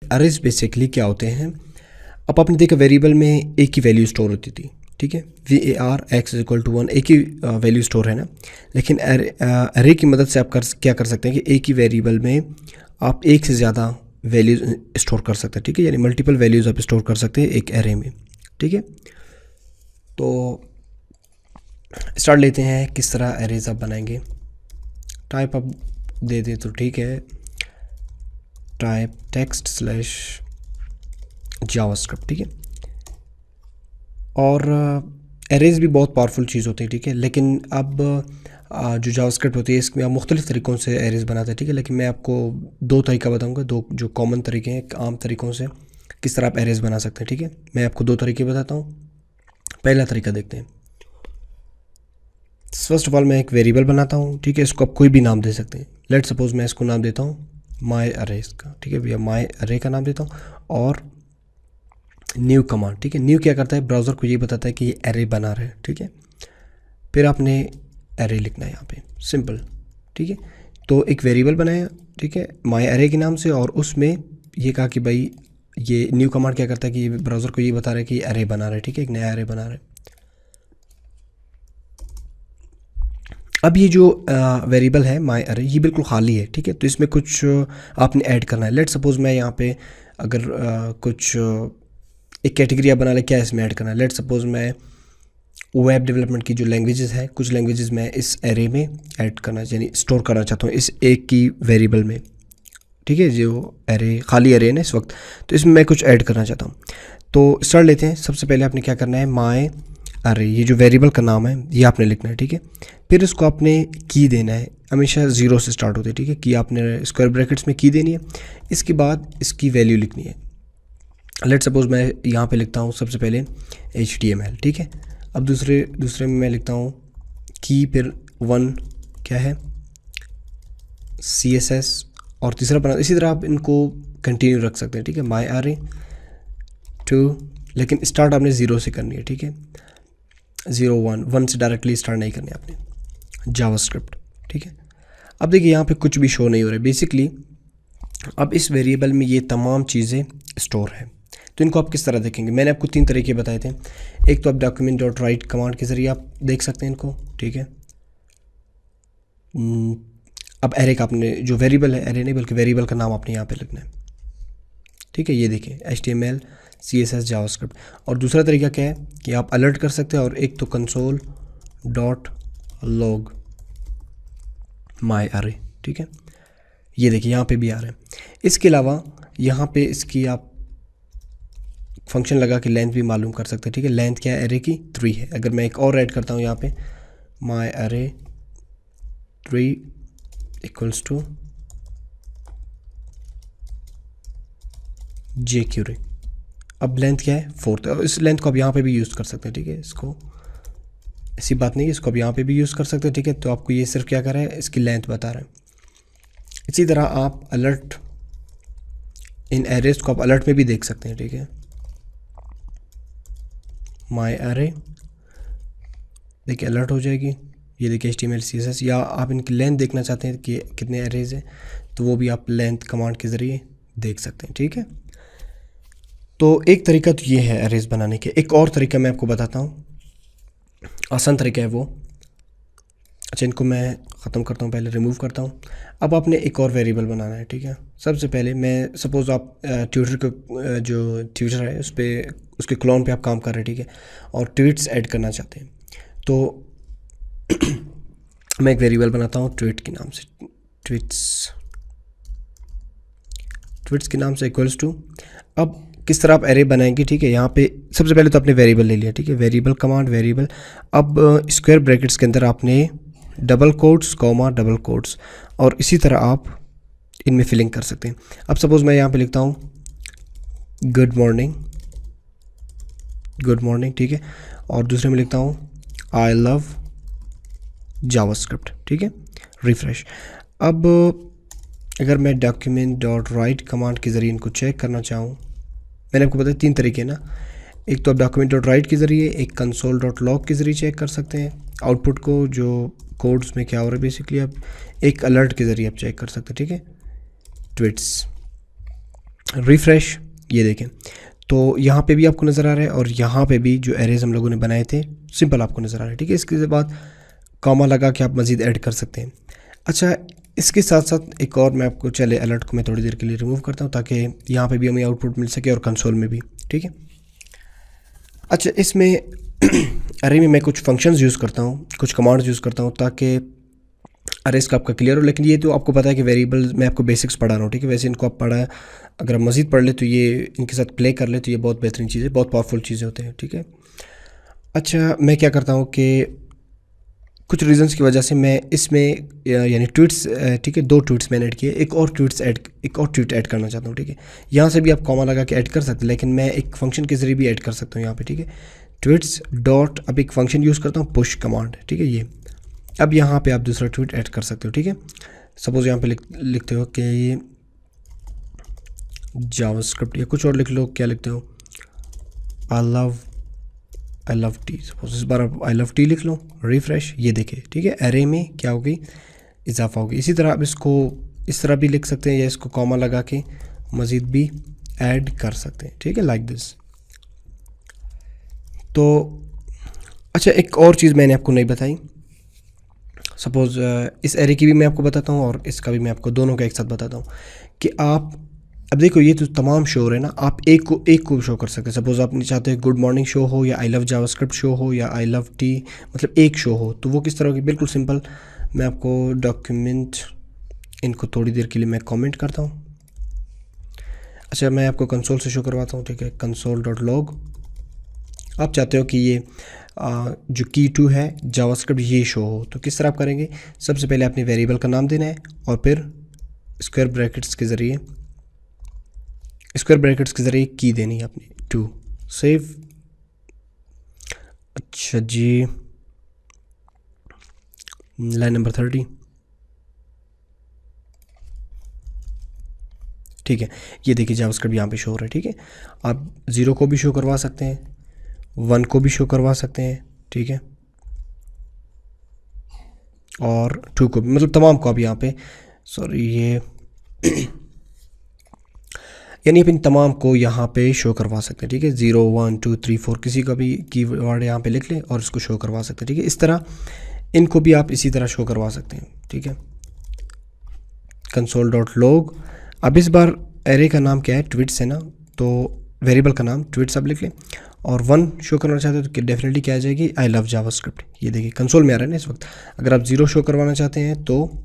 Arrays basically क्या होते हैं, अब आपने देखा वेरिएबल में एक ही वैल्यू स्टोर होती थी, ठीक है, var x=1 एक ही वैल्यू स्टोर है ना। लेकिन अरे की मदद से आप क्या कर सकते हैं कि एक ही वेरिएबल में आप एक से ज़्यादा वैल्यूज स्टोर कर सकते हैं, ठीक है, यानी मल्टीपल वैल्यूज़ आप स्टोर कर सकते हैं एक एरे में, ठीक है। तो स्टार्ट लेते हैं किस तरह एरेज आप बनाएंगे। टाइप आप दे दें तो ठीक है, टाइप टेक्स्ट स्लैश जावास्क्रिप्ट, ठीक है। और एरेज भी बहुत पावरफुल चीज़ होती है, ठीक है, लेकिन अब जो जावास्क्रिप्ट होती है इसमें आप मुख्तलिफ़ तरीक़ों से एरेज बनाते हैं, ठीक है। लेकिन मैं आपको दो तरीका बताऊंगा, दो जो कॉमन तरीके हैं आम तरीक़ों से किस तरह आप एरेज बना सकते हैं, ठीक है। मैं आपको दो तरीके बताता हूँ। पहला तरीका देखते हैं। फर्स्ट ऑफ ऑल मैं एक वेरिएबल बनाता हूँ, ठीक है, इसको आप कोई भी नाम दे सकते हैं। लेट सपोज मैं इसको नाम देता हूँ माई अरे का, ठीक है भैया, माई अरे का नाम देता हूँ और न्यू कमांड, ठीक है। न्यू क्या करता है, ब्राउज़र को ये बताता है कि ये एरे बना रहे हैं, ठीक है। फिर आपने एरे लिखना है यहाँ पे, सिंपल, ठीक है। तो एक वेरिएबल बनाया, ठीक है, माई एरे के नाम से, और उसमें ये कहा कि भाई ये न्यू कमांड क्या करता है कि ब्राउज़र को ये बता रहा है कि एरे बना रहे हैं, ठीक है, एक नया एरे बना रहे हैं। अब ये जो वेरिएबल है माई अरे ये बिल्कुल खाली है, ठीक है। तो इसमें कुछ आपने ऐड करना है। लेट सपोज मैं यहाँ पे अगर कुछ एक कैटेगरी आप बना ले, क्या इसमें ऐड करना है। लेट सपोज मैं वेब डेवलपमेंट की जो लैंग्वेजेस है, कुछ लैंग्वेजेस मैं इस एरे में ऐड करना, यानी स्टोर करना चाहता हूँ इस एक की वेरिएबल में, ठीक है, जो एरे खाली एरे है ना इस वक्त, तो इसमें मैं कुछ ऐड करना चाहता हूँ। तो स्टार्ट लेते हैं। सबसे पहले आपने क्या करना है, माई अरे ये जो वेरिएबल का नाम है ये आपने लिखना है, ठीक है। फिर इसको आपने की देना है, हमेशा ज़ीरो से स्टार्ट होती है, ठीक है, कि आपने स्क्वायर ब्रैकेट्स में की देनी है। इसके बाद इसकी वैल्यू लिखनी है। लेट सपोज मैं यहाँ पे लिखता हूँ सबसे पहले HTML, ठीक है। अब दूसरे में मैं लिखता हूँ की, फिर 1 क्या है CSS, और तीसरा बना, इसी तरह आप इनको कंटिन्यू रख सकते हैं, ठीक है। माई अरे 2, लेकिन स्टार्ट आपने ज़ीरो से करनी है, ठीक है, 0 1 से डायरेक्टली स्टार्ट नहीं करनी आपने, जावास्क्रिप्ट, ठीक है। अब देखिए यहाँ पे कुछ भी शो नहीं हो रहा है बेसिकली। अब इस वेरिएबल में ये तमाम चीज़ें स्टोर हैं, तो इनको आप किस तरह देखेंगे। मैंने आपको 3 तरीके बताए थे। एक तो आप document.write कमांड के ज़रिए आप देख सकते हैं इनको, ठीक है। अब एरे का आपने जो वेरिएबल है, एरे नहीं बल्कि वेरिएबल का नाम आपने यहाँ पे लिखना है, ठीक है। ये देखिए HTML CSS जावास्क्रिप्ट। और दूसरा तरीका क्या है कि आप अलर्ट कर सकते हैं, और एक तो console.log माई अरे, ठीक है, ये देखिए यहाँ पे भी आ रहा है। इसके अलावा यहाँ पे इसकी आप फंक्शन लगा के लेंथ भी मालूम कर सकते हैं, ठीक है। लेंथ क्या है एरे की, 3 है। अगर मैं एक और ऐड करता हूँ यहाँ पे, माई अरे 3 = jQuery, अब लेंथ क्या है 4। और इस लेंथ को आप यहाँ पे भी यूज़ कर सकते हैं, ठीक है। इसको ऐसी बात नहीं है, इसको आप यहाँ पे भी यूज़ कर सकते हैं, ठीक है। तो आपको ये सिर्फ क्या कर रहा है, इसकी लेंथ बता रहा है। इसी तरह आप अलर्ट इन एरेज को आप अलर्ट में भी देख सकते हैं, ठीक है। माई अरे देखिए अलर्ट हो जाएगी, ये देखिए HTML CSS। या आप इनकी लेंथ देखना चाहते हैं कि कितने एरेज हैं, तो वो भी आप लेंथ कमांड के ज़रिए देख सकते हैं, ठीक है। तो एक तरीका तो ये है एरेज बनाने के। एक और तरीका मैं आपको बताता हूँ, आसान तरीका है वो। अच्छा, इनको मैं ख़त्म करता हूँ, पहले रिमूव करता हूँ। अब आपने एक और वेरिएबल बनाना है, ठीक है। सबसे पहले मैं सपोज़ आप ट्विटर को जो ट्विटर है उस पर उसके क्लोन पे आप काम कर रहे हैं, ठीक है, और ट्वीट्स ऐड करना चाहते हैं। तो मैं एक वेरिएबल बनाता हूँ ट्वीट के नाम से, ट्वीट्स के नाम से इक्वल्स टू। अब किस तरह आप एरे बनाएंगे, ठीक है। यहाँ पे सबसे पहले तो आपने वेरिएबल ले लिया, ठीक है, वेरिएबल कमांड वेरिएबल। अब स्क्वायर ब्रैकेट्स के अंदर आपने double quotes comma double quotes, और इसी तरह आप इनमें फिलिंग कर सकते हैं। अब सपोज़ मैं यहाँ पे लिखता हूँ गुड मॉर्निंग, ठीक है, और दूसरे में लिखता हूँ आई लव जावास्क्रिप्ट, ठीक है, रिफ्रेश। अब अगर मैं document.write कमांड के ज़रिए इनको चेक करना चाहूँ, मैंने आपको बताया 3 तरीके ना। एक तो आप document.write के ज़रिए, एक console.log के ज़रिए चेक कर सकते हैं आउटपुट को, जो कोड्स में क्या हो रहा है बेसिकली। आप एक अलर्ट के ज़रिए आप चेक कर सकते हैं, ठीक है, ट्वीट्स। रिफ़्रेश, ये देखें तो यहाँ पे भी आपको नज़र आ रहा है और यहाँ पे भी जो एरेज हम लोगों ने बनाए थे सिंपल आपको नज़र आ रहा है, ठीक है। इसके बाद कॉमा लगा के आप मज़ीद ऐड कर सकते हैं। अच्छा, इसके साथ साथ एक और मैं आपको, चले अलर्ट को मैं थोड़ी देर के लिए रिमूव करता हूँ ताकि यहाँ पे भी हमें आउटपुट मिल सके और कंसोल में भी, ठीक है। अच्छा, इसमें अरे में मैं कुछ फंक्शंस यूज़ करता हूँ, कुछ कमांड्स यूज़ करता हूँ ताकि अरेज का आपका क्लियर हो। लेकिन ये तो आपको पता है कि वेरिएबल मैं आपको बेसिक्स पढ़ा रहा हूँ, ठीक है। वैसे इनको आप पढ़ा है, अगर आप मज़ीद पढ़ ले तो ये इनके साथ प्ले कर ले तो ये बहुत बेहतरीन चीज़ है, बहुत पावरफुल चीज़ें होते हैं, ठीक है। अच्छा, मैं क्या करता हूँ कि कुछ रीजंस की वजह से मैं इसमें यानी ट्वीट्स, ठीक है, 2 ट्वीट्स मैंने ऐड किए, एक और ट्वीट ऐड करना चाहता हूँ, ठीक है। यहाँ से भी आप कॉमा लगा के ऐड कर सकते हैं, लेकिन मैं एक फंक्शन के ज़रिए भी ऐड कर सकता हूँ यहाँ पे, ठीक है। ट्वीट्स डॉट, अब एक फंक्शन यूज़ करता हूँ पुश कमांड, ठीक है। ये अब यहाँ पे आप दूसरा ट्वीट ऐड कर सकते हो, ठीक है। सपोज़ यहाँ पे लिखते हो कि ये जावास्क्रिप्ट या कुछ और लिख लो, क्या लिखते हो, आई लव टी, सपोज इस बार आप आई लव टी लिख लो, रिफ़्रेश, ये देखें, ठीक है। एरे में क्या होगी, इजाफा होगी। इसी तरह आप इसको इस तरह भी लिख सकते हैं या इसको कॉमा लगा के मज़ीद भी ऐड कर सकते हैं, ठीक है, लाइक दिस। तो अच्छा, एक और चीज़ मैंने आपको नहीं बताई, सपोज़ इस एरे की भी मैं आपको बताता हूँ और इसका भी मैं आपको दोनों का एक साथ बताता हूँ कि आप, अब देखो ये तो तमाम शो हो रहे हैं ना, आप एक को शो कर सकते हैं। सपोज़ आप चाहते हैं गुड मॉर्निंग शो हो या आई लव जावास्क्रिप्ट शो हो या आई लव टी, मतलब एक शो हो, तो वो किस तरह होगी, बिल्कुल सिंपल। मैं आपको डॉक्यूमेंट, इनको थोड़ी देर के लिए मैं कमेंट करता हूँ। अच्छा, मैं आपको कंसोल से शो करवाता हूँ, ठीक है, console.log। आप चाहते हो कि ये जो की2 है जावास्क्रिप्ट ये शो हो, तो किस तरह आप करेंगे, सबसे पहले आपने वेरिएबल का नाम देना है और फिर स्क्वायर ब्रैकेट्स के ज़रिए की देनी है अपनी 2 सेव। अच्छा जी, लाइन नंबर 30, ठीक है। ये देखिए जावास्क्रिप्ट यहाँ पे शो हो रहा है, ठीक है। आप 0 को भी शो करवा सकते हैं, 1 को भी शो करवा सकते हैं, ठीक है, और 2 को भी, मतलब तमाम को आप यहाँ पे, सॉरी ये यानी आप इन तमाम को यहाँ पे शो करवा सकते हैं, ठीक है। 0 1 2 3 4 किसी का भी कीवर्ड यहाँ पे लिख लें और इसको शो करवा सकते हैं, ठीक है। इस तरह इनको भी आप इसी तरह शो करवा सकते हैं, ठीक है। console.log। अब इस बार एरे का नाम क्या है, ट्वीट्स है ना, तो वेरिएबल का नाम ट्वीट्स आप लिख लें और 1 शो करना चाहते हो तो डेफिनेटली क्या आ जाएगी, आई लव जावास्क्रिप्ट। ये देखिए कंसोल में आ रहा है ना इस वक्त। अगर आप 0 शो करवाना चाहते हैं तो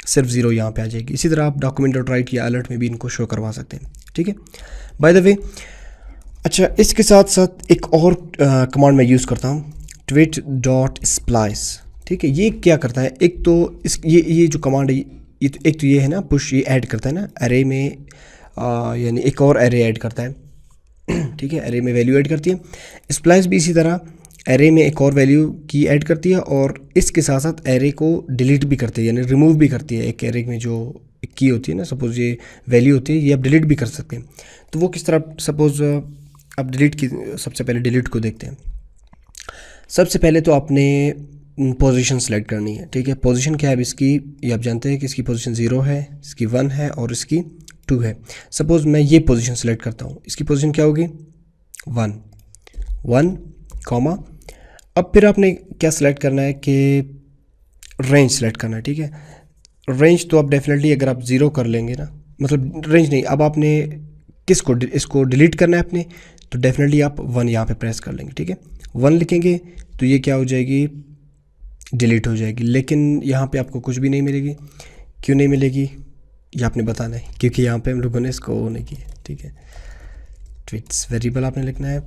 सिर्फ 0 यहाँ पे आ जाएगी। इसी तरह आप document.write या अलर्ट में भी इनको शो करवा सकते हैं, ठीक है। बाय द वे, अच्छा, इसके साथ साथ एक और कमांड मैं यूज़ करता हूँ, twit.splice, ठीक है। ये क्या करता है, एक तो इस ये जो कमांड है, ये तो एक तो ये है ना पुश, ये ऐड करता है ना एरे में, यानी एक और एरे ऐड करता है, ठीक है, एरे में वैल्यू ऐड करती है। स्प्लाइस भी इसी तरह एरे में एक और वैल्यू की ऐड करती है और इसके साथ साथ एरे को डिलीट भी करती है, यानी रिमूव भी करती है। एक एरे में जो एक की होती है ना, सपोज़ ये वैल्यू होती है, ये आप डिलीट भी कर सकते हैं। तो वो किस तरह, सपोज़ आप डिलीट की, सबसे पहले डिलीट को देखते हैं। सबसे पहले तो आपने पोजीशन सेलेक्ट करनी है, ठीक है। पोजीशन क्या है अब इसकी, ये आप जानते हैं कि इसकी पोजीशन 0 है, इसकी 1 है और इसकी 2 है। सपोज़ मैं ये पोजीशन सेलेक्ट करता हूँ, इसकी पोजीशन क्या होगी, 1 कॉमा। अब फिर आपने क्या सिलेक्ट करना है कि रेंज सेलेक्ट करना है, ठीक है। रेंज तो आप डेफिनेटली अगर आप 0 कर लेंगे ना, मतलब रेंज नहीं, अब आपने किसको, इसको डिलीट करना है अपने, तो डेफिनेटली आप 1 यहाँ पे प्रेस कर लेंगे, ठीक है। 1 लिखेंगे तो ये क्या हो जाएगी, डिलीट हो जाएगी। लेकिन यहाँ पे आपको कुछ भी नहीं मिलेगी। क्यों नहीं मिलेगी ये आपने बताना है, क्योंकि यहाँ पे हम लोगों ने इसको वो नहीं किया, ठीक है। ट्वीट्स वेरिएबल आपने लिखना है।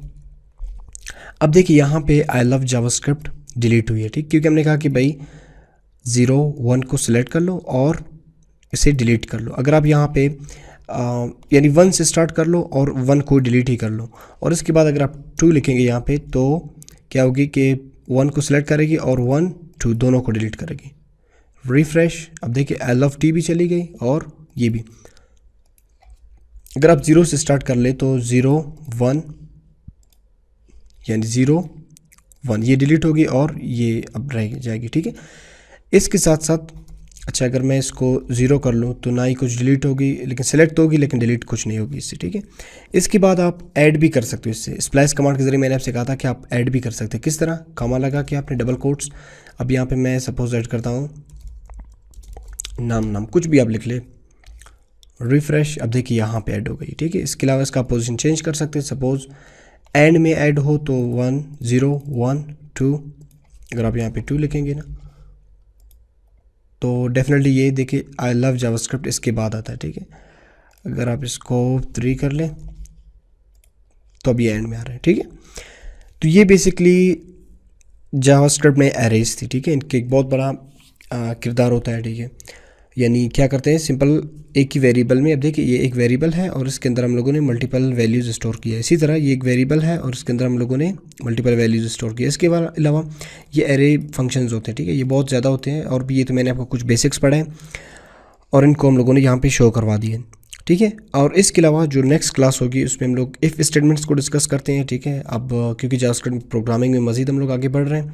अब देखिए यहाँ पे आई लव जावास्क्रिप्ट डिलीट हुई है, ठीक, क्योंकि हमने कहा कि भाई 0 1 को सिलेक्ट कर लो और इसे डिलीट कर लो। अगर आप यहाँ पे यानी 1 से स्टार्ट कर लो और 1 को डिलीट ही कर लो, और इसके बाद अगर आप 2 लिखेंगे यहाँ पे तो क्या होगी कि 1 को सिलेक्ट करेगी और 1 2 दोनों को डिलीट करेगी। रिफ्रेश, अब देखिए आई लव टी भी चली गई और ये भी। अगर आप 0 से स्टार्ट कर ले तो 0 1 यानी 0 1 ये डिलीट होगी और ये अब रह जाएगी, ठीक है। इसके साथ साथ अच्छा, अगर मैं इसको 0 कर लूँ तो ना ही कुछ डिलीट होगी, लेकिन सेलेक्ट तो होगी लेकिन डिलीट कुछ नहीं होगी इससे, ठीक है। इसके बाद आप ऐड भी कर सकते हो इससे। स्प्लाइस कमांड के ज़रिए मैंने आपसे कहा था कि आप ऐड भी कर सकते हैं। किस तरह? कॉमा लगा के आपने डबल कोट्स। अब यहाँ पे मैं सपोज ऐड करता हूँ नाम कुछ भी आप लिख ले, रिफ्रेश। अब देखिए यहाँ पे ऐड हो गई, ठीक है। इसके अलावा इसका पोजीशन चेंज कर सकते हैं। सपोज एंड में ऐड हो तो 1 0 1 2, अगर आप यहाँ पे 2 लिखेंगे ना तो डेफिनेटली ये देखिए आई लव जावास्क्रिप्ट इसके बाद आता है, ठीक है। अगर आप इसको 3 कर लें तो अब ये एंड में आ रहा है, ठीक है। तो ये बेसिकली जावास्क्रिप्ट में एरेज थी, ठीक है। इनके एक बहुत बड़ा किरदार होता है, ठीक है। यानी क्या करते हैं, सिंपल एक ही वेरिएबल में, अब देखिए ये एक वेरिएबल है और इसके अंदर हम लोगों ने मल्टीपल वैल्यूज़ स्टोर किया है। इसी तरह ये एक वेरिएबल है और इसके अंदर हम लोगों ने मल्टीपल वैल्यूज़ स्टोर किया है। इसके अलावा ये एरे फंक्शंस होते हैं, ठीक है। ये बहुत ज़्यादा होते हैं और भी ये तो मैंने आपको कुछ बेसिक्स पढ़े और इनको हम लोगों ने यहाँ पे शो करवा दिए, ठीक है। और इसके अलावा जो नेक्स्ट क्लास होगी उसमें हम लोग इफ़ स्टेटमेंट्स को डिस्कस करते हैं, ठीक है। अब क्योंकि जावास्क्रिप्ट प्रोग्रामिंग में मज़ीद हम लोग आगे बढ़ रहे हैं